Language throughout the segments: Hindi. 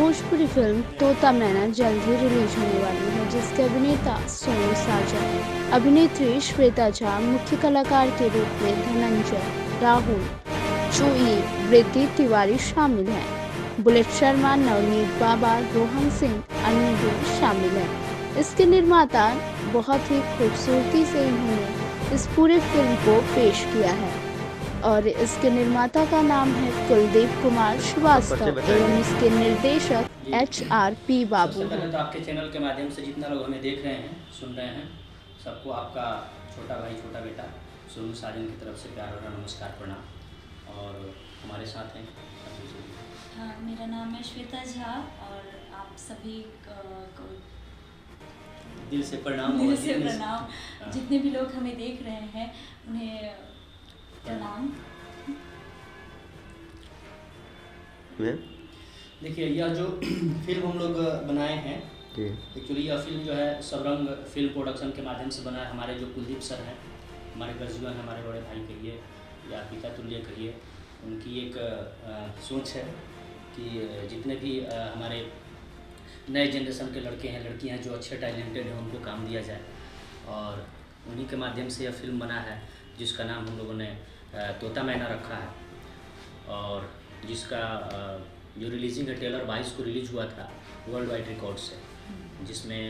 भोजपुरी फिल्म तोता मैना जल्द ही रिलीज होने वाली है, जिसके अभिनेता सोनू साजन, अभिनेत्री श्वेता झा, मुख्य कलाकार के रूप में धनंजय, राहुल, जूही, वृद्धि तिवारी शामिल हैं। बुलेट शर्मा, नवनीत बाबा, रोहन सिंह, अन्य भी शामिल हैं। इसके निर्माता बहुत ही खूबसूरती से इन्होंने इस पूरे फिल्म को पेश किया है और इसके निर्माता का नाम है कुलदीप कुमार श्रीवास्तव एवं इसके निर्देशक HRP बाबू। सबसे पहले तो आपके चैनल के माध्यम से जितना लोग हमें देख रहे हैं, सुन रहे हैं, सबको आपका छोटा भाई छोटा बेटा सोनू साजन की तरफ से प्यार भरा नमस्कार प्रणाम। और हमारे साथ हैं हाँ, मेरा नाम है श्वेता झा और आप सभी को दिल से प्रणाम। जितने भी लोग हमें देख रहे हैं उन्हें प्रणाम। देखिए, यह जो फिल्म हम लोग बनाए हैं, एक्चुअली यह फिल्म जो है सबरंग फिल्म प्रोडक्शन के माध्यम से बना है। हमारे जो कुलदीप सर हैं, हमारे गर्जीवन हैं, हमारे बड़े भाई कहिए या पिता तुल्य कहिए, उनकी एक सोच है कि जितने भी हमारे नए जनरेशन के लड़के हैं, लड़कियां हैं जो अच्छे टैलेंटेड हैं, उनको काम दिया जाए। और उन्हीं के माध्यम से यह फिल्म बना है, जिसका नाम हम लोगों ने तोता मैना रखा है और जिसका जो रिलीजिंग है ट्रेलर 22 को रिलीज हुआ था वर्ल्ड वाइड रिकॉर्ड से, जिसमें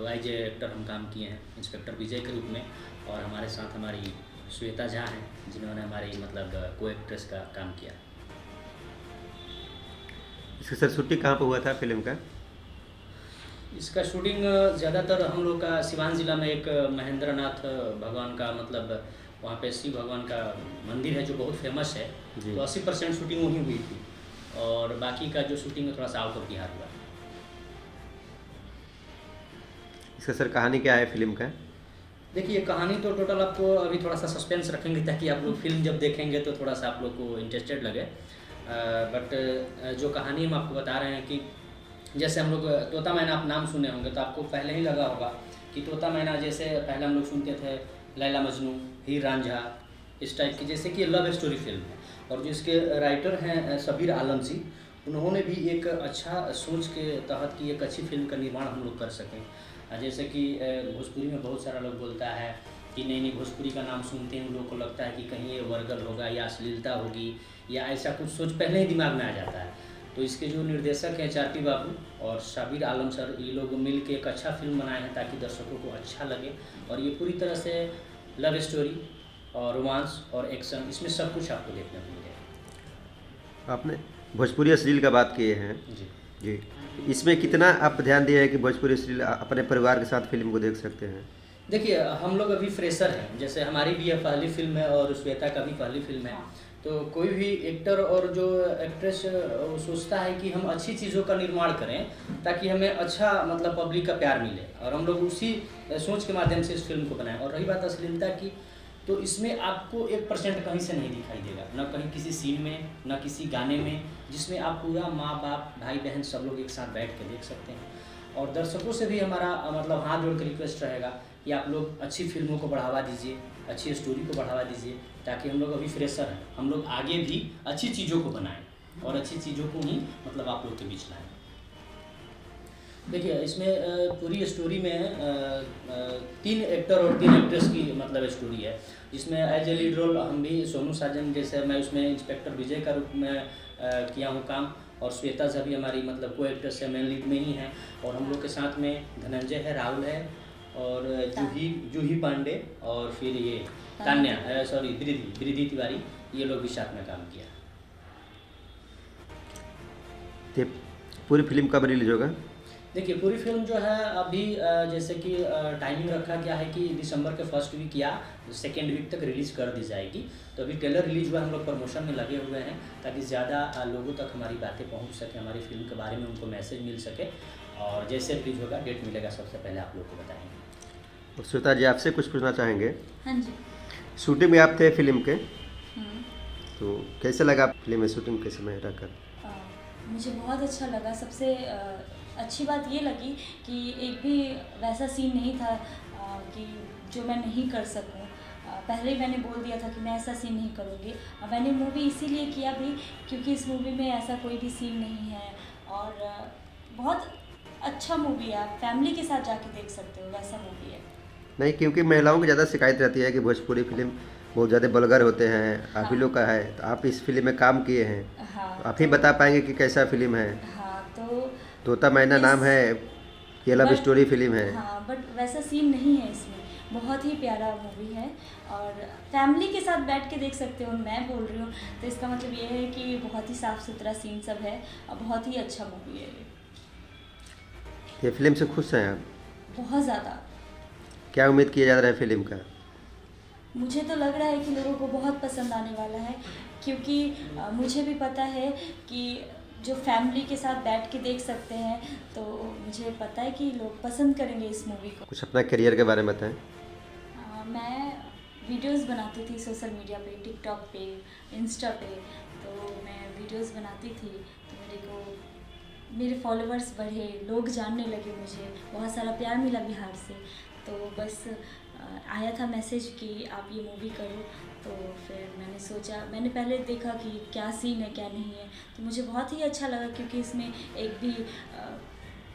एज ए एक्टर हम काम किए हैं इंस्पेक्टर विजय के रूप में। और हमारे साथ हमारी श्वेता झा हैं, जिन्होंने हमारी मतलब को एक्ट्रेस का काम किया। इसका सर शूटिंग कहाँ पर हुआ था फिल्म का? इसका शूटिंग ज़्यादातर हम लोग का सिवान ज़िला में एक महेंद्रनाथ भगवान का मतलब वहाँ पे शिव भगवान का मंदिर है जो बहुत फेमस है, तो 80% शूटिंग वहीं हुई थी और बाकी का जो शूटिंग है थोड़ा सा आउट ऑफ बिहार हुआ। इसका सर कहानी क्या है फिल्म का? देखिए, कहानी तो टोटल आपको अभी थोड़ा सा सस्पेंस रखेंगे ताकि आप लोग फिल्म जब देखेंगे तो थोड़ा सा आप लोग को इंटरेस्टेड लगे। बट जो कहानी हम आपको बता रहे हैं कि जैसे हम लोग तोता मैना आप नाम सुने होंगे तो आपको पहले ही लगा होगा कि तोता मैना जैसे पहले हम लोग सुनते थे लैला मजनू, हीर रांझा, इस टाइप की, जैसे कि लव स्टोरी फिल्म है। और जिसके राइटर हैं सबीर आलम जी, उन्होंने भी एक अच्छा सोच के तहत कि एक अच्छी फिल्म का निर्माण हम लोग कर सकें। जैसे कि भोजपुरी में बहुत सारा लोग बोलता है कि नहीं भोजपुरी का नाम सुनते हैं उन लोगों को लगता है कि कहीं ये वर्गल होगा या अश्लीलता होगी या ऐसा कुछ सोच पहले ही दिमाग में आ जाता है। तो इसके जो निर्देशक हैं HRP बाबू और सबीर आलम सर, ये लोग मिल के एक अच्छा फिल्म बनाए हैं ताकि दर्शकों को अच्छा लगे। और ये पूरी तरह से लव स्टोरी और रोमांस और एक्शन, इसमें सब कुछ आपको देखने को मिलेगा। आपने भोजपुरी अश्लील का बात किए हैं जी, इसमें कितना आप ध्यान दिए हैं कि भोजपुरी अश्लील अपने परिवार के साथ फिल्म को देख सकते हैं? देखिए, हम लोग अभी फ्रेशर हैं, जैसे हमारी भी यह पहली फिल्म है और श्वेता का भी पहली फिल्म है। तो कोई भी एक्टर और जो एक्ट्रेस सोचता है कि हम अच्छी चीज़ों का निर्माण करें ताकि हमें अच्छा मतलब पब्लिक का प्यार मिले, और हम लोग उसी सोच के माध्यम से इस फिल्म को बनाएं। और रही बात अश्लीलता की, तो इसमें आपको 1% कहीं से नहीं दिखाई देगा, ना कहीं किसी सीन में, ना किसी गाने में, जिसमें आप पूरा माँ बाप भाई बहन सब लोग एक साथ बैठ के देख सकते हैं। और दर्शकों से भी हमारा मतलब हाथ जोड़ के रिक्वेस्ट रहेगा कि आप लोग अच्छी फिल्मों को बढ़ावा दीजिए, अच्छी स्टोरी को बढ़ावा दीजिए, ताकि हम लोग अभी फ्रेशर हैं, हम लोग आगे भी अच्छी चीज़ों को बनाएं और अच्छी चीज़ों को ही मतलब आप लोग के बीच लाएं। देखिए, इसमें पूरी स्टोरी में 3 एक्टर और 3 एक्ट्रेस की मतलब स्टोरी है, जिसमें एज ए लीड रोल हम भी सोनू साजन, जैसे मैं उसमें इंस्पेक्टर विजय का रूप में किया हूँ काम, और श्वेता झा भी हमारी मतलब को एक्ट्रेस है, मेन लीड में ही हैं। और हम लोग के साथ में धनंजय है, राहुल है और जूही पांडे और फिर ये तान्या वृद्धि तिवारी, ये लोग भी साथ में काम किया। तो पूरी फिल्म कब रिलीज होगा? देखिए, पूरी फिल्म जो है अभी जैसे कि टाइमिंग रखा गया है कि दिसंबर के फर्स्ट वीक या सेकेंड वीक तक रिलीज़ कर दी जाएगी। तो अभी ट्रेलर रिलीज हुआ, हम लोग प्रमोशन में लगे हुए हैं ताकि ज़्यादा लोगों तक हमारी बातें पहुंच सके, हमारी फिल्म के बारे में उनको मैसेज मिल सके। और जैसे रिलीज होगा, डेट मिलेगा, सबसे पहले आप लोग को बताएंगे। और श्वेता जी, आपसे कुछ पूछना चाहेंगे? हाँ जी। शूटिंग में आप थे फिल्म के, तो कैसे लगा फिल्म में शूटिंग के समय रहकर? मुझे बहुत अच्छा लगा। सबसे अच्छी बात ये लगी कि एक भी वैसा सीन नहीं था कि जो मैं नहीं कर सकूं। पहले ही मैंने बोल दिया था कि मैं ऐसा सीन नहीं करूँगी। मैंने मूवी इसीलिए किया भी क्योंकि इस मूवी में ऐसा कोई भी सीन नहीं है और बहुत अच्छा मूवी है, आप फैमिली के साथ जाके देख सकते हो, वैसा मूवी है। नहीं, क्योंकि महिलाओं की ज़्यादा शिकायत रहती है कि भोजपुरी फिल्म बहुत ज़्यादा वल्गर होते हैं, आप ही हाँ। लोग का है, तो आप इस फिल्म में काम किए हैं, हाँ तो आप ही बता पाएंगे कि कैसा फिल्म है। हाँ तो तोता मैना इस नाम है, ये लव बट स्टोरी फिल्म है। हाँ, बट वैसा सीन नहीं है इसमें, बहुत ही प्यारा मूवी है और फैमिली के साथ बैठ के देख सकते हो। मैं बोल रही हूँ तो इसका मतलब ये है कि बहुत ही साफ़ सुथरा सीन सब है और बहुत ही अच्छा मूवी है ये फिल्म से खुश हैं आप? बहुत ज़्यादा। क्या उम्मीद किया जा रहा है फिल्म का? मुझे तो लग रहा है कि लोगों को बहुत पसंद आने वाला है, क्योंकि मुझे भी पता है कि जो फैमिली के साथ बैठ के देख सकते हैं, तो मुझे पता है कि लोग पसंद करेंगे इस मूवी को। कुछ अपना करियर के बारे में बताएं। मैं वीडियोस बनाती थी सोशल मीडिया पे, टिकटॉक पे, इंस्टा पे, तो मैं वीडियोस बनाती थी तो मेरे फॉलोअर्स बढ़े, लोग जानने लगे, मुझे बहुत सारा प्यार मिला बिहार से। तो बस आया था मैसेज कि आप ये मूवी करो, तो फिर मैंने सोचा, मैंने पहले देखा कि क्या सीन है क्या नहीं है, तो मुझे बहुत ही अच्छा लगा क्योंकि इसमें एक भी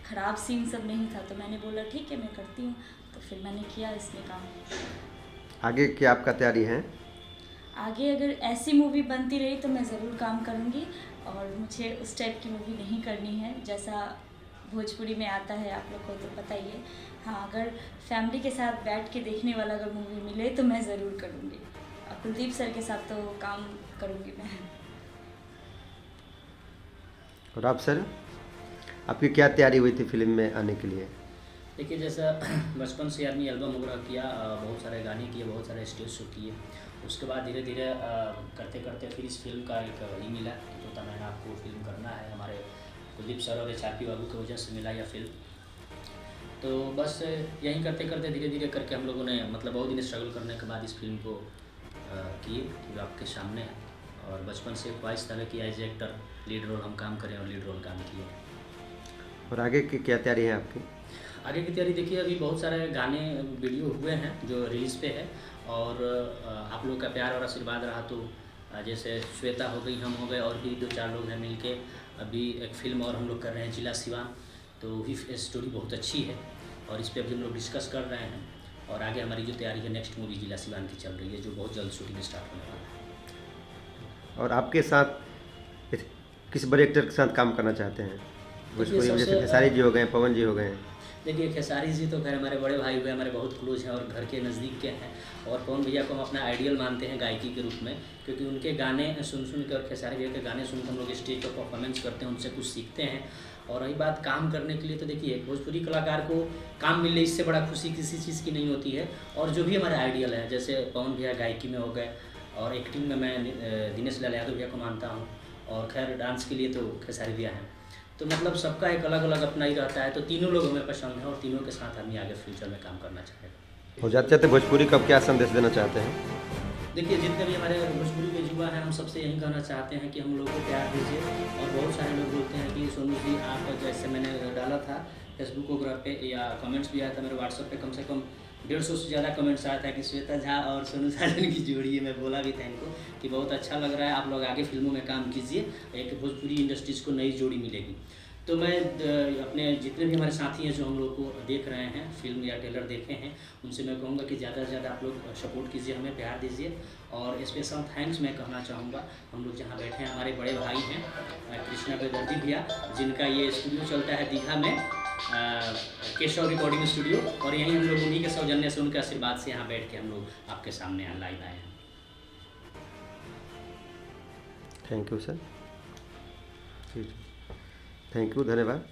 ख़राब सीन सब नहीं था, तो मैंने बोला ठीक है मैं करती हूँ, तो फिर मैंने किया इसमें काम। आगे क्या आपका तैयारी है? आगे अगर ऐसी मूवी बनती रही तो मैं ज़रूर काम करूँगी, और मुझे उस टाइप की मूवी नहीं करनी है जैसा भोजपुरी में आता है, आप लोग को तो पता ही है। हाँ, अगर फैमिली के साथ बैठ के देखने वाला अगर मूवी मिले तो मैं ज़रूर करूँगी, और कुलदीप सर के साथ तो काम करूँगी मैं। और आप सर, आपकी क्या तैयारी हुई थी फिल्म में आने के लिए? देखिए, जैसा बचपन से आदमी एल्बम वगैरह किया, बहुत सारे गाने किए, बहुत सारे स्टेज शो किए, उसके बाद धीरे धीरे करते करते फिर इस फिल्म का एक ये मिला कि तोता मैना आपको फिल्म करना है, हमारे कुलदीप सर और एचआरपी बाबू की वजह से मिला यह फिल्म। तो बस यही करते करते धीरे धीरे करके हम लोगों ने मतलब बहुत दिन स्ट्रगल करने के बाद इस फिल्म को किए, जो आपके सामने है। और बचपन से ख्वाहिश था कि as a actor lead role हम काम करें, और लीड रोल काम किए। और आगे की क्या तैयारी है आपकी? आगे की तैयारी देखिए, अभी बहुत सारे गाने वीडियो हुए हैं जो रिलीज़ पे है, और आप लोग का प्यार और आशीर्वाद रहा तो जैसे श्वेता हो गई, हम हो गए, और भी 2-4 लोग हैं मिलके अभी एक फ़िल्म और हम लोग कर रहे हैं जिला सिवान। तो भी स्टोरी बहुत अच्छी है और इस पर अभी हम लोग डिस्कस कर रहे हैं, और आगे हमारी जो तैयारी है नेक्स्ट मूवी जिला सिवान की चल रही है, जो बहुत जल्द शूटिंग स्टार्ट होने वाला है। और आपके साथ किस बड़े एक्टर के साथ काम करना चाहते हैं भोजपुरी में? जैसे खेसारी जी हो गए, पवन जी हो गए। देखिए, खेसारी जी तो खैर हमारे बड़े भाई हुए, हमारे बहुत क्लोज हैं और घर के नज़दीक के हैं, और पवन भैया को हम अपना आइडियल मानते हैं गायकी के रूप में, क्योंकि उनके गाने सुन सुन के और खेसारी भैया के गाने सुन के हम लोग स्टेज पर परफॉर्मेंस करते हैं, उनसे कुछ सीखते हैं। और रही बात काम करने के लिए, तो देखिए भोजपुरी कलाकार को काम मिलने इससे बड़ा खुशी किसी चीज़ की नहीं होती है। और जो भी हमारे आइडियल हैं, जैसे पवन भैया गायकी में हो गए, और एक्टिंग में मैं दिनेश लाल यादव भैया को मानता हूँ, और खैर डांस के लिए तो खेसारी भैया हैं। तो मतलब सबका एक अलग अलग अपना ही रहता है, तो तीनों लोग हमें पसंद है और तीनों के साथ आदमी आगे फ्यूचर में काम करना चाहेगा। हो जाते जाते भोजपुरी को अब क्या संदेश देना चाहते हैं? देखिए, जितने भी हमारे भोजपुरी के युवा हैं, हम सबसे यही कहना चाहते हैं कि हम लोगों को प्यार दीजिए। और बहुत सारे लोग बोलते हैं कि सोनू जी आप, जैसे मैंने डाला था फेसबुक वगैरह पे या कमेंट्स भी आया था मेरे व्हाट्सएप पे, कम से कम 150 से ज़्यादा कमेंट्स आया था कि श्वेता झा और सोनू साजन की जोड़ी है। मैं बोला भी था इनको कि बहुत अच्छा लग रहा है, आप लोग आगे फिल्मों में काम कीजिए, एक भोजपुरी इंडस्ट्रीज़ को नई जोड़ी मिलेगी। तो मैं अपने जितने भी हमारे साथी हैं जो हम लोग को देख रहे हैं, फिल्म या ट्रेलर देखे हैं, उनसे मैं कहूँगा कि ज़्यादा से ज़्यादा आप लोग सपोर्ट कीजिए, हमें प्यार दीजिए। और स्पेशल थैंक्स मैं कहना चाहूँगा, हम लोग जहाँ बैठे हैं हमारे बड़े भाई हैं कृष्णा बेदर्जी भैया, जिनका ये स्टूडियो चलता है दीघा में, केशव रिकॉर्डिंग स्टूडियो, और यहीं हम लोग उन्हीं के सौजन्य से, उनके आशीर्वाद से यहाँ बैठ के हम लोग आपके सामने लाइव आए हैं। Thank you sir. Thank you, धन्यवाद।